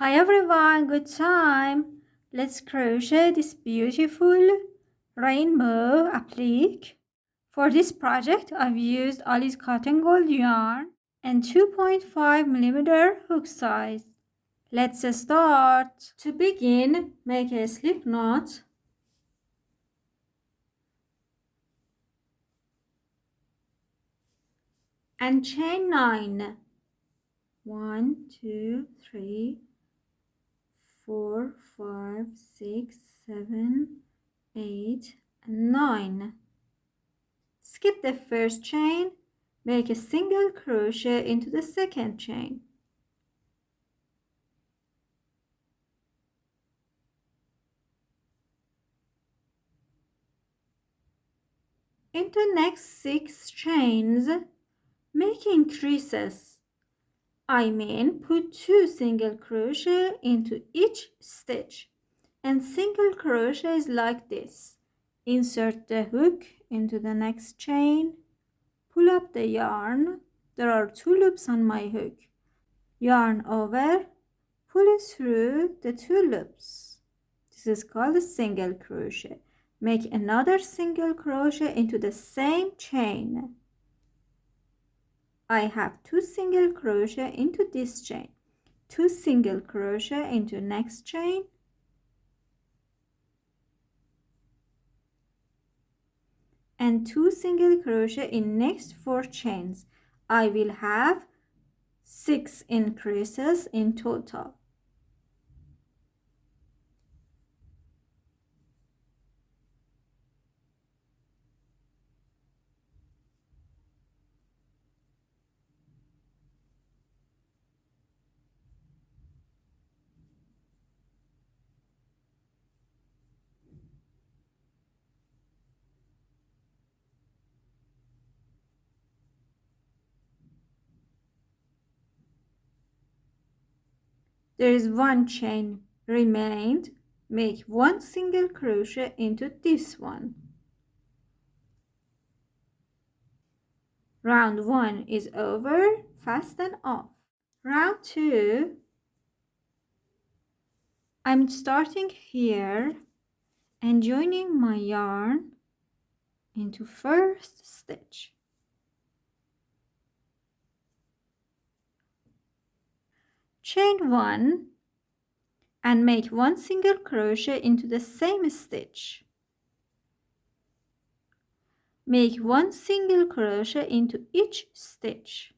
Hi everyone, good time. Let's crochet this beautiful rainbow applique. For this project, I've used Ali's cotton gold yarn and 2.5mm hook size. Let's start. To begin, make a slip knot and chain 9. 1, 2, 3, 4, 5, 6, 7, 8, and 9. Skip the first chain, make a single crochet into the second chain. Into next 6 chains, make increases. I mean, put 2 single crochet into each stitch, and single crochets like this. Insert the hook into the next chain, pull up the yarn. There are 2 loops on my hook. Yarn over, pull it through the 2 loops. This is called a single crochet. Make another single crochet into the same chain. I have 2 single crochet into this chain, 2 single crochet into next chain, and 2 single crochet in next 4 chains. I will have 6 increases in total. There is 1 chain remained. Make 1 single crochet into this one. Round 1 is over. Fasten off. Round 2, I'm starting here and joining my yarn into first stitch. Chain 1 and make 1 single crochet into the same stitch. Make 1 single crochet into each stitch.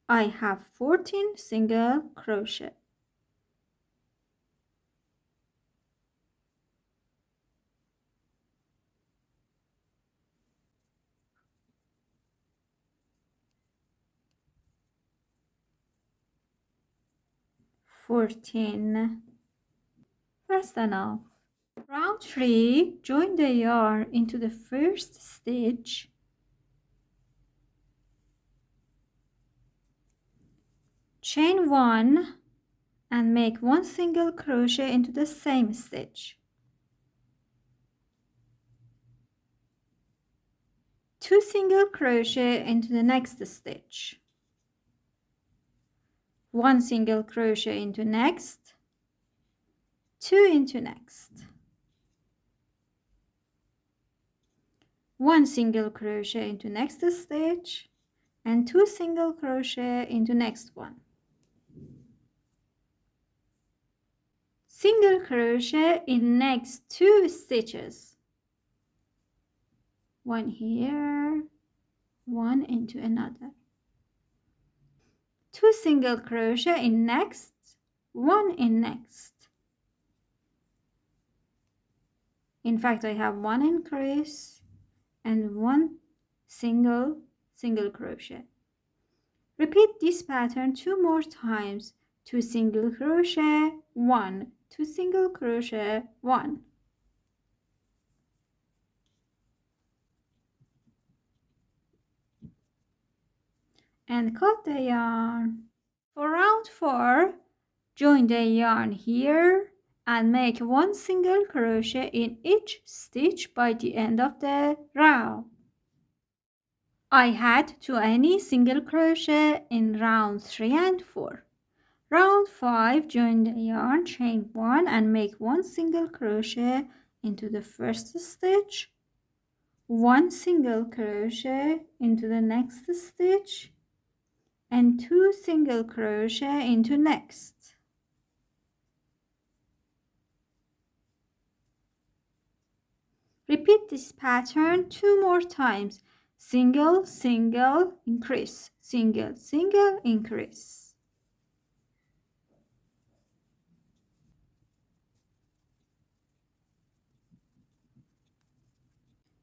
I have 14 single crochet. Fasten off. Round 3, join the yarn into the first stitch. Chain 1 and make 1 single crochet into the same stitch. 2 single crochet into the next stitch. 1 single crochet into next, 2 into next. 1 single crochet into next stitch and 2 single crochet into next one. Single crochet in next 2 stitches. 1 here, 1 into another. 2 single crochet in next, 1 in next. In fact, I have 1 increase and 1 single crochet. Repeat this pattern 2 more times. 2 single crochet, 1, 2 single crochet, 1. And cut the yarn. For round 4, join the yarn here and make 1 single crochet in each stitch by the end of the row. I had 20 single crochet in round 3 and 4. Round 5, join the yarn, chain 1 and make 1 single crochet into the first stitch, 1 single crochet into the next stitch, and 2 single crochet into next. Repeat this pattern 2 more times. Single, single, increase, single, single, increase.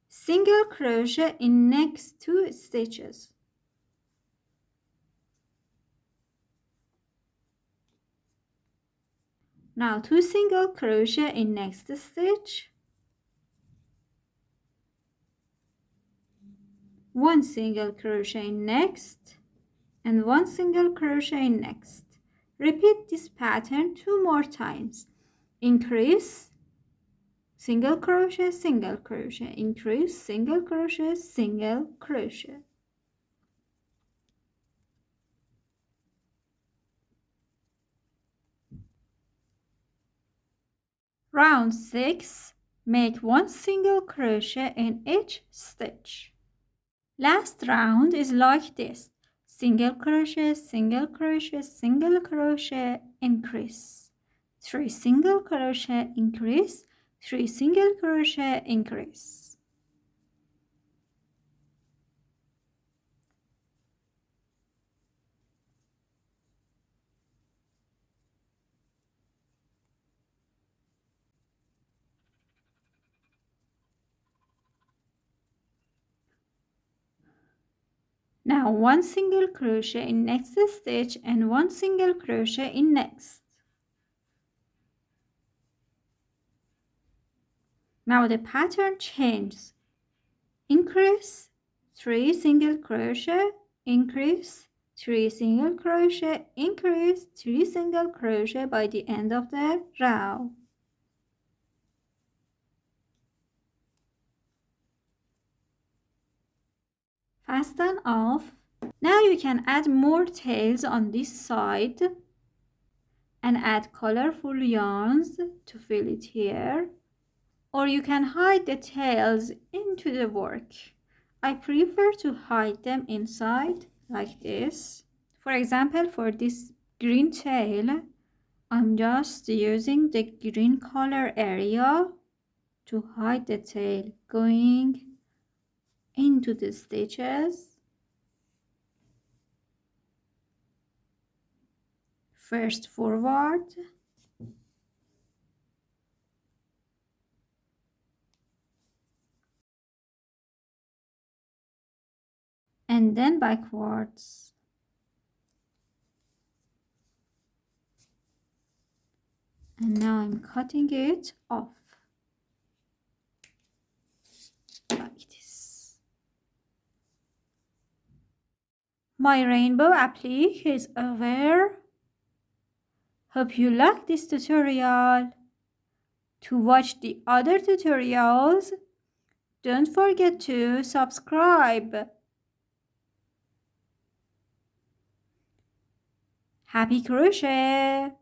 Single crochet in next 2 stitches. Now 2 single crochet in next stitch, 1 single crochet in next, and 1 single crochet in next. Repeat this pattern 2 more times. Increase, single crochet, increase, single crochet, single crochet. Round 6, make 1 single crochet in each stitch. Last round is like this: single crochet, single crochet, single crochet, increase, 3 single crochet, increase, 3 single crochet, increase. Now 1 single crochet in next stitch and 1 single crochet in next. Now the pattern changes. Increase, 3 single crochet, increase, 3 single crochet, increase, 3 single crochet by the end of the row. Fasten off. Now you can add more tails on this side and add colorful yarns to fill it here, or you can hide the tails into the work. I prefer to hide them inside like this. For example, for this green tail, I'm just using the green color area to hide the tail going into the stitches. First forward, and then backwards. And now I'm cutting it off like this. My rainbow applique is over. Hope you like this tutorial. To watch the other tutorials, don't forget to subscribe. Happy crochet!